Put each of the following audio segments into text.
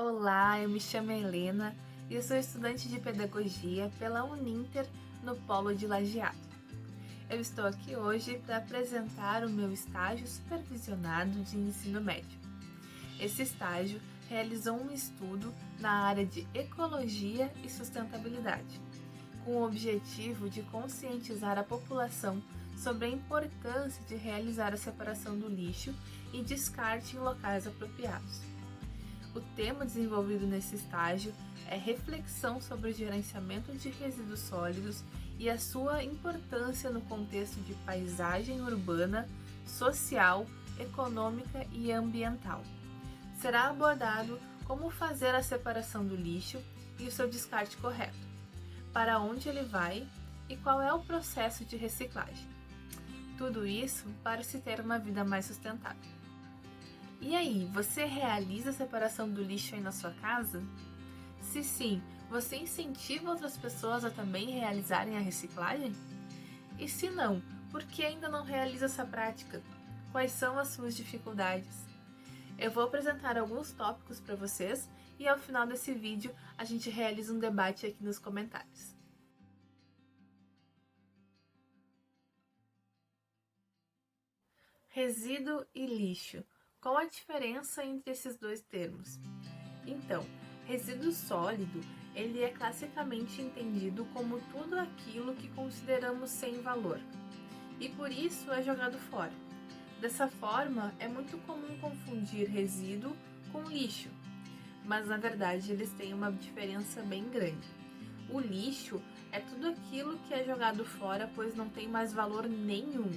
Olá, eu me chamo Helena e eu sou estudante de Pedagogia pela Uninter no Polo de Lajeado. Eu estou aqui hoje para apresentar o meu estágio supervisionado de ensino médio. Esse estágio realizou um estudo na área de Ecologia e Sustentabilidade, com o objetivo de conscientizar a população sobre a importância de realizar a separação do lixo e descarte em locais apropriados. O tema desenvolvido nesse estágio é reflexão sobre o gerenciamento de resíduos sólidos e a sua importância no contexto de paisagem urbana, social, econômica e ambiental. Será abordado como fazer a separação do lixo e o seu descarte correto, para onde ele vai e qual é o processo de reciclagem. Tudo isso para se ter uma vida mais sustentável. E aí, você realiza a separação do lixo aí na sua casa? Se sim, você incentiva outras pessoas a também realizarem a reciclagem? E se não, por que ainda não realiza essa prática? Quais são as suas dificuldades? Eu vou apresentar alguns tópicos para vocês e ao final desse vídeo a gente realiza um debate aqui nos comentários. Resíduo e lixo. Qual a diferença entre esses dois termos? Então, resíduo sólido, ele é classicamente entendido como tudo aquilo que consideramos sem valor, e por isso é jogado fora. Dessa forma, é muito comum confundir resíduo com lixo, mas na verdade eles têm uma diferença bem grande. O lixo é tudo aquilo que é jogado fora, pois não tem mais valor nenhum.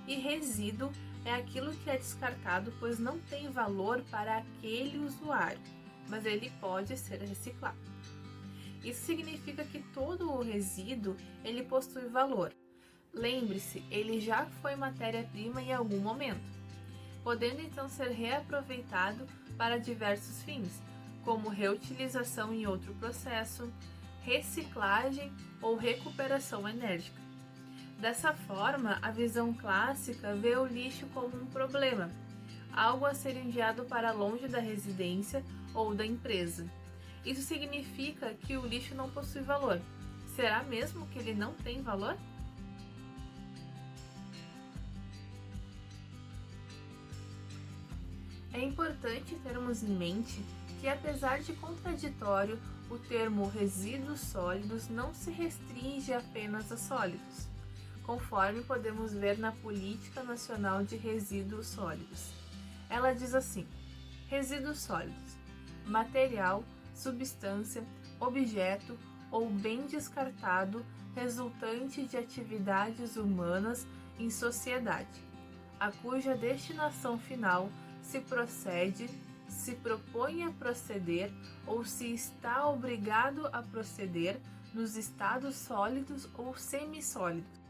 E resíduo é aquilo que é descartado, pois não tem valor para aquele usuário, mas ele pode ser reciclado. Isso significa que todo o resíduo ele possui valor. Lembre-se, ele já foi matéria-prima em algum momento, podendo então ser reaproveitado para diversos fins, como reutilização em outro processo, reciclagem ou recuperação enérgica. Dessa forma, a visão clássica vê o lixo como um problema, algo a ser enviado para longe da residência ou da empresa. Isso significa que o lixo não possui valor. Será mesmo que ele não tem valor? É importante termos em mente que, apesar de contraditório, o termo resíduos sólidos não se restringe apenas a sólidos, conforme podemos ver na Política Nacional de Resíduos Sólidos. Ela diz assim: resíduos sólidos, material, substância, objeto ou bem descartado resultante de atividades humanas em sociedade, a cuja destinação final se procede, se propõe a proceder ou se está obrigado a proceder nos estados sólidos ou semissólidos,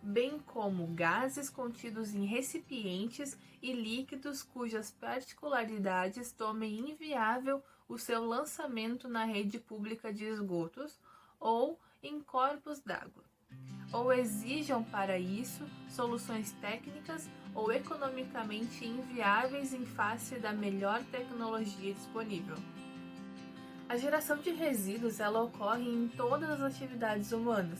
bem como gases contidos em recipientes e líquidos cujas particularidades tornem inviável o seu lançamento na rede pública de esgotos ou em corpos d'água, ou exijam para isso soluções técnicas ou economicamente inviáveis em face da melhor tecnologia disponível. A geração de resíduos ela ocorre em todas as atividades humanas,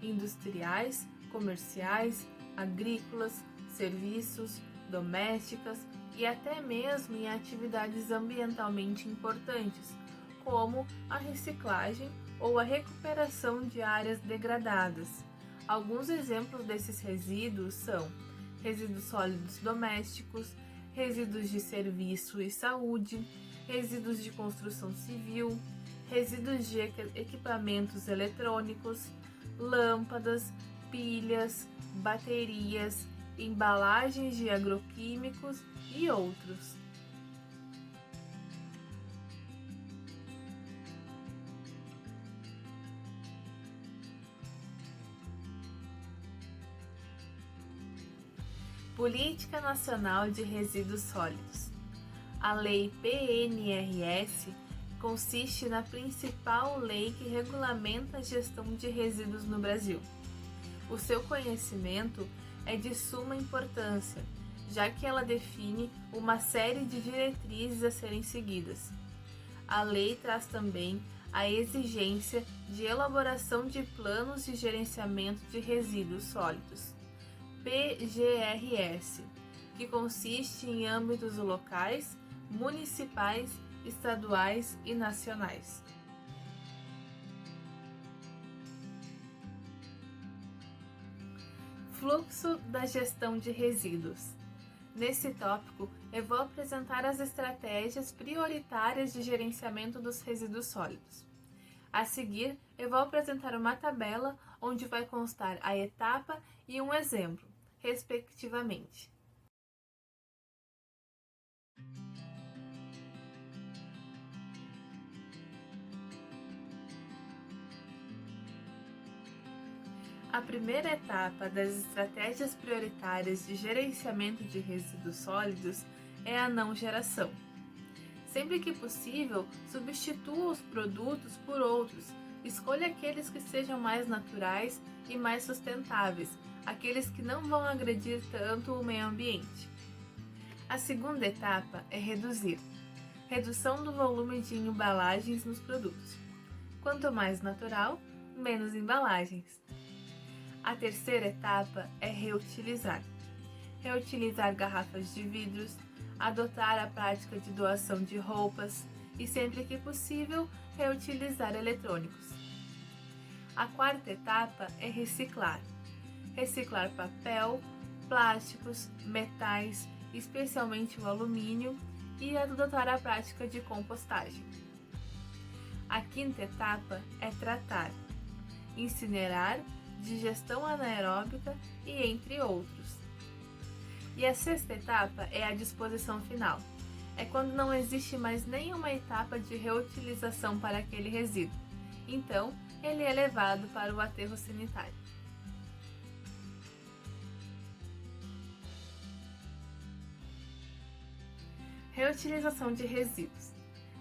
industriais, comerciais, agrícolas, serviços, domésticas e até mesmo em atividades ambientalmente importantes, como a reciclagem ou a recuperação de áreas degradadas. Alguns exemplos desses resíduos são resíduos sólidos domésticos, resíduos de serviço e saúde, resíduos de construção civil, resíduos de equipamentos eletrônicos, lâmpadas, pilhas, baterias, embalagens de agroquímicos e outros. Política Nacional de Resíduos Sólidos. A Lei PNRS consiste na principal lei que regulamenta a gestão de resíduos no Brasil. O seu conhecimento é de suma importância, já que ela define uma série de diretrizes a serem seguidas. a lei traz também a exigência de elaboração de planos de gerenciamento de resíduos sólidos, PGRS, que consiste em âmbitos locais, municipais, estaduais e nacionais. Fluxo da gestão de resíduos. Nesse tópico, eu vou apresentar as estratégias prioritárias de gerenciamento dos resíduos sólidos. A seguir, eu vou apresentar uma tabela onde vai constar a etapa e um exemplo, respectivamente. A primeira etapa das estratégias prioritárias de gerenciamento de resíduos sólidos é a não geração. Sempre que possível, substitua os produtos por outros. Escolha aqueles que sejam mais naturais e mais sustentáveis, aqueles que não vão agredir tanto o meio ambiente. A segunda etapa é reduzir. Redução do volume de embalagens nos produtos. Quanto mais natural, menos embalagens. A terceira etapa é reutilizar. Reutilizar garrafas de vidros, adotar a prática de doação de roupas e, sempre que possível, reutilizar eletrônicos. A quarta etapa é reciclar. Reciclar papel, plásticos, metais, especialmente o alumínio, e adotar a prática de compostagem. A quinta etapa é tratar, incinerar, digestão anaeróbica e entre outros. E a sexta etapa é a disposição final. É quando não existe mais nenhuma etapa de reutilização para aquele resíduo. Então, ele é levado para o aterro sanitário. Reutilização de resíduos.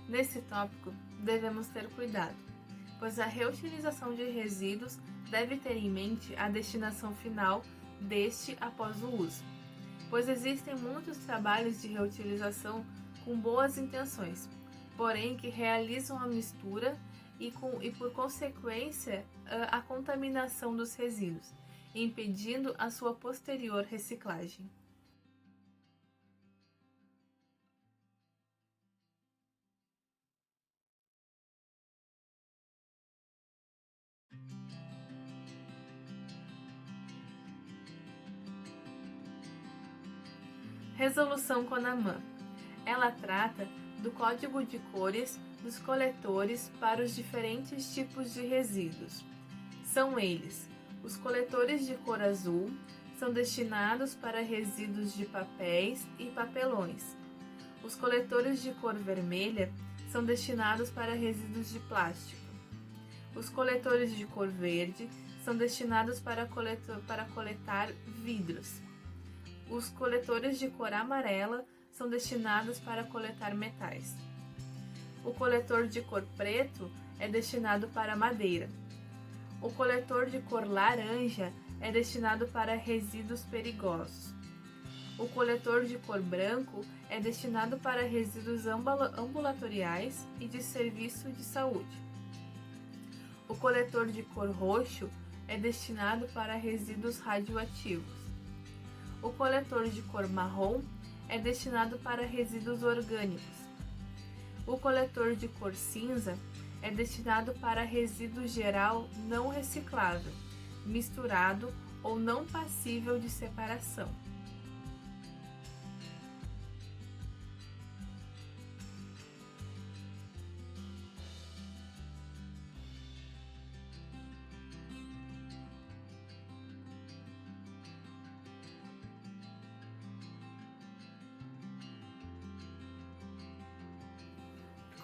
Nesse tópico, devemos ter cuidado, pois a reutilização de resíduos deve ter em mente a destinação final deste após o uso, pois existem muitos trabalhos de reutilização com boas intenções, porém que realizam a mistura e por consequência a contaminação dos resíduos, impedindo a sua posterior reciclagem. Resolução CONAMA. Ela trata do código de cores dos coletores para os diferentes tipos de resíduos. São eles: os coletores de cor azul são destinados para resíduos de papéis e papelões. Os coletores de cor vermelha são destinados para resíduos de plástico. Os coletores de cor verde são destinados para coletar vidros. Os coletores de cor amarela são destinados para coletar metais. O coletor de cor preto é destinado para madeira. O coletor de cor laranja é destinado para resíduos perigosos. O coletor de cor branco é destinado para resíduos ambulatoriais e de serviço de saúde. O coletor de cor roxo é destinado para resíduos radioativos. O coletor de cor marrom é destinado para resíduos orgânicos. O coletor de cor cinza é destinado para resíduo geral não reciclável, misturado ou não passível de separação.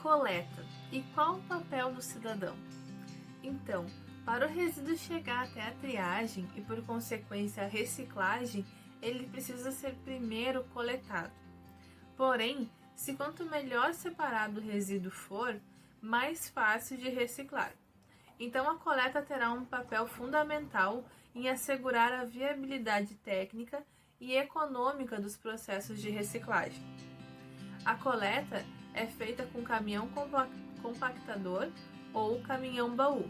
Coleta. E qual o papel do cidadão? Então, para o resíduo chegar até a triagem e, por consequência, a reciclagem, ele precisa ser primeiro coletado. Porém, se quanto melhor separado o resíduo for, mais fácil de reciclar. Então, a coleta terá um papel fundamental em assegurar a viabilidade técnica e econômica dos processos de reciclagem. A coleta é feita com caminhão compactador ou caminhão-baú.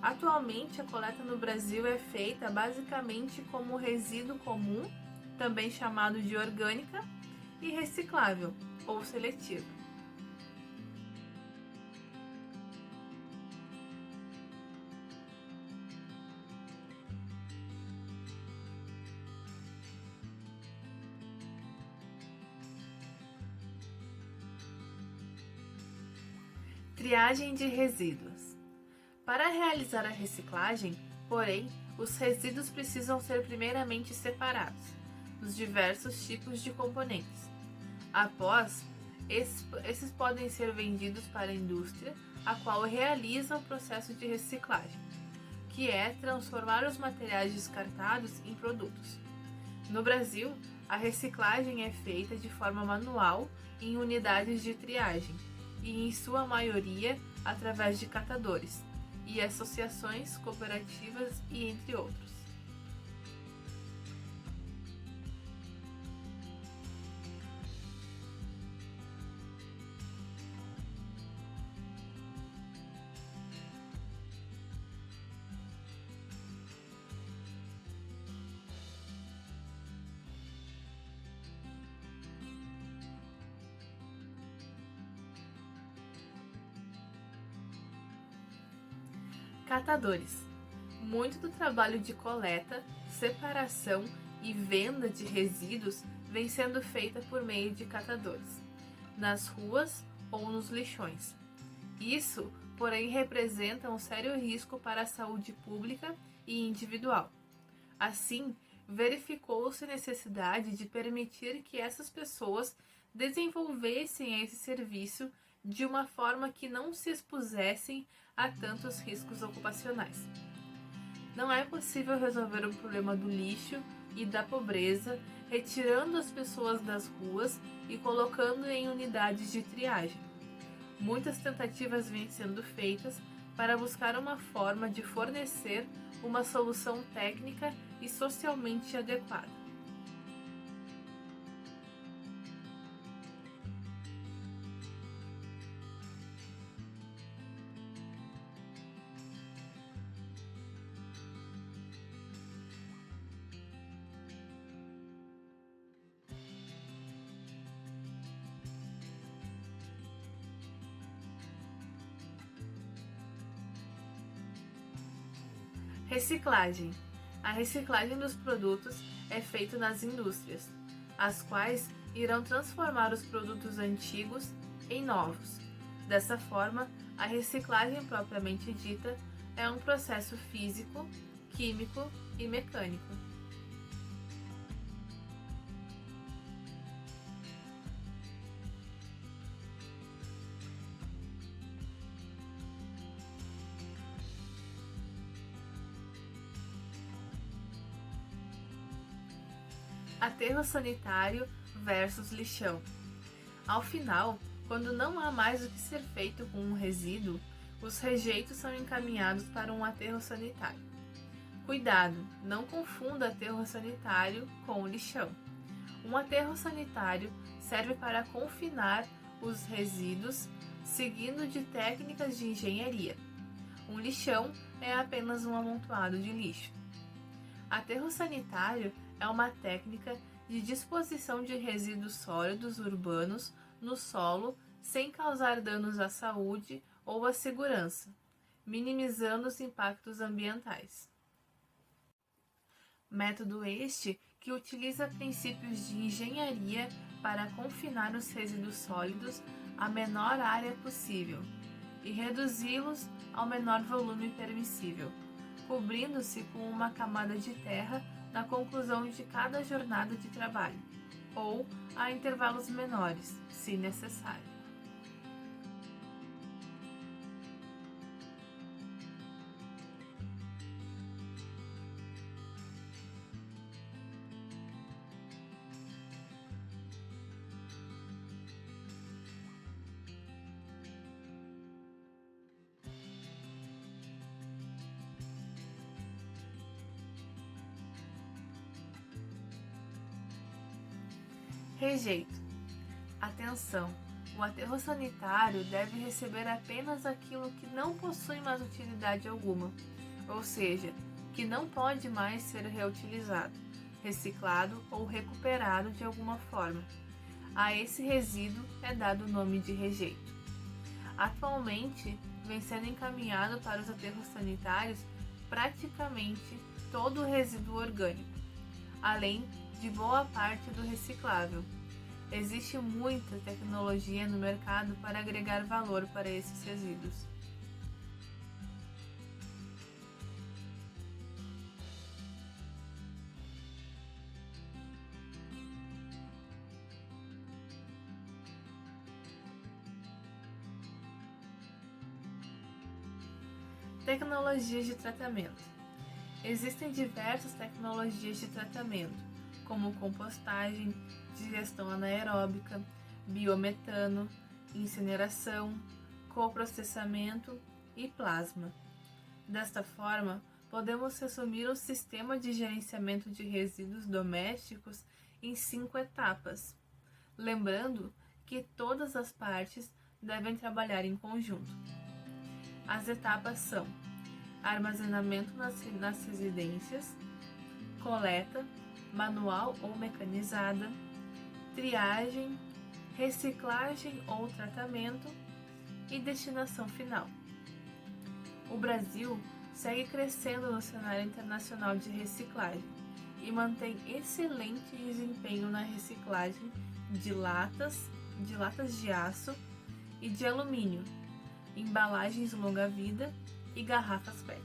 Atualmente, a coleta no Brasil é feita basicamente como resíduo comum, também chamado de orgânica, e reciclável ou seletiva. Triagem de resíduos. Para realizar a reciclagem, porém, os resíduos precisam ser primeiramente separados dos diversos tipos de componentes. Após, esses podem ser vendidos para a indústria, a qual realiza o processo de reciclagem, que é transformar os materiais descartados em produtos. No Brasil, a reciclagem é feita de forma manual em unidades de triagem e, em sua maioria, através de catadores e associações cooperativas e entre outros. Catadores. Muito do trabalho de coleta, separação e venda de resíduos vem sendo feita por meio de catadores, nas ruas ou nos lixões. Isso, porém, representa um sério risco para a saúde pública e individual. Assim, verificou-se a necessidade de permitir que essas pessoas desenvolvessem esse serviço de uma forma que não se expusessem a tantos riscos ocupacionais. Não é possível resolver o problema do lixo e da pobreza retirando as pessoas das ruas e colocando em unidades de triagem. Muitas tentativas vêm sendo feitas para buscar uma forma de fornecer uma solução técnica e socialmente adequada. Reciclagem. A reciclagem dos produtos é feita nas indústrias, as quais irão transformar os produtos antigos em novos. Dessa forma, a reciclagem propriamente dita é um processo físico, químico e mecânico. Aterro sanitário versus lixão. Ao final, quando não há mais o que ser feito com um resíduo, os rejeitos são encaminhados para um aterro sanitário. Cuidado, não confunda aterro sanitário com o lixão. Um aterro sanitário serve para confinar os resíduos seguindo de técnicas de engenharia. Um lixão é apenas um amontoado de lixo. Aterro sanitário é uma técnica de disposição de resíduos sólidos urbanos no solo sem causar danos à saúde ou à segurança, minimizando os impactos ambientais. Método este que utiliza princípios de engenharia para confinar os resíduos sólidos à menor área possível e reduzi-los ao menor volume permissível, cobrindo-se com uma camada de terra na conclusão de cada jornada de trabalho, ou a intervalos menores, se necessário. Rejeito. Atenção! O aterro sanitário deve receber apenas aquilo que não possui mais utilidade alguma, ou seja, que não pode mais ser reutilizado, reciclado ou recuperado de alguma forma. A esse resíduo é dado o nome de rejeito. Atualmente, vem sendo encaminhado para os aterros sanitários praticamente todo o resíduo orgânico, além de boa parte do reciclável. Existe muita tecnologia no mercado para agregar valor para esses resíduos. Tecnologias de tratamento. Existem diversas tecnologias de tratamento, como compostagem, digestão anaeróbica, biometano, incineração, coprocessamento e plasma. Desta forma, podemos resumir o sistema de gerenciamento de resíduos domésticos em 5 etapas, lembrando que todas as partes devem trabalhar em conjunto. As etapas são: armazenamento nas residências, coleta, manual ou mecanizada, triagem, reciclagem ou tratamento e destinação final. O Brasil segue crescendo no cenário internacional de reciclagem e mantém excelente desempenho na reciclagem de latas de aço e de alumínio, embalagens longa-vida e garrafas PET.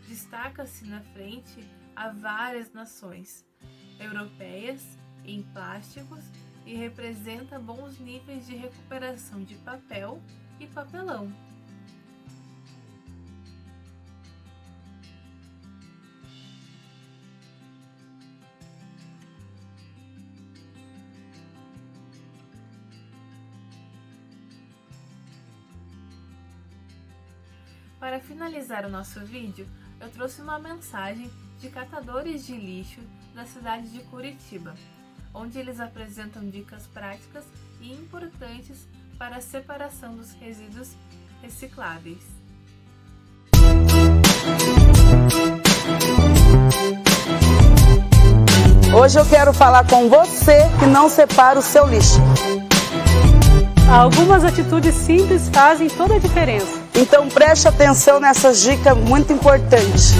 Destaca-se na frente a várias nações europeias em plásticos e representa bons níveis de recuperação de papel e papelão. Para finalizar o nosso vídeo, eu trouxe uma mensagem de catadores de lixo da cidade de Curitiba, onde eles apresentam dicas práticas e importantes para a separação dos resíduos recicláveis. Hoje eu quero falar com você que não separa o seu lixo. Algumas atitudes simples fazem toda a diferença. Então preste atenção nessas dicas muito importantes.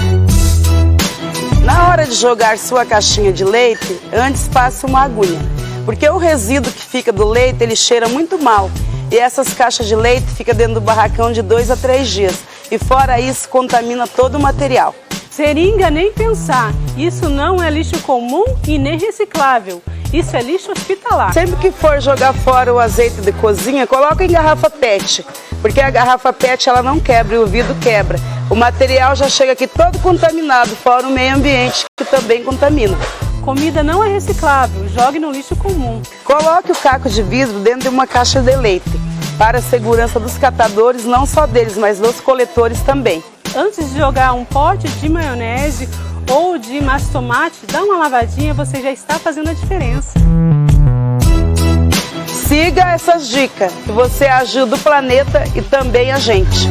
Na hora de jogar sua caixinha de leite, antes passe uma agulha, porque o resíduo que fica do leite, ele cheira muito mal. E essas caixas de leite ficam dentro do barracão de 2 a 3 dias. E fora isso, contamina todo o material. Seringa nem pensar, isso não é lixo comum e nem reciclável, isso é lixo hospitalar. Sempre que for jogar fora o azeite de cozinha, coloca em garrafa PET, porque a garrafa PET ela não quebra e o vidro quebra. O material já chega aqui todo contaminado, fora o meio ambiente que também contamina. Comida não é reciclável, jogue no lixo comum. Coloque o caco de vidro dentro de uma caixa de leite, para a segurança dos catadores, não só deles, mas dos coletores também. Antes de jogar um pote de maionese ou de mastomate, dá uma lavadinha, você já está fazendo a diferença. Siga essas dicas, que você ajuda o planeta e também a gente.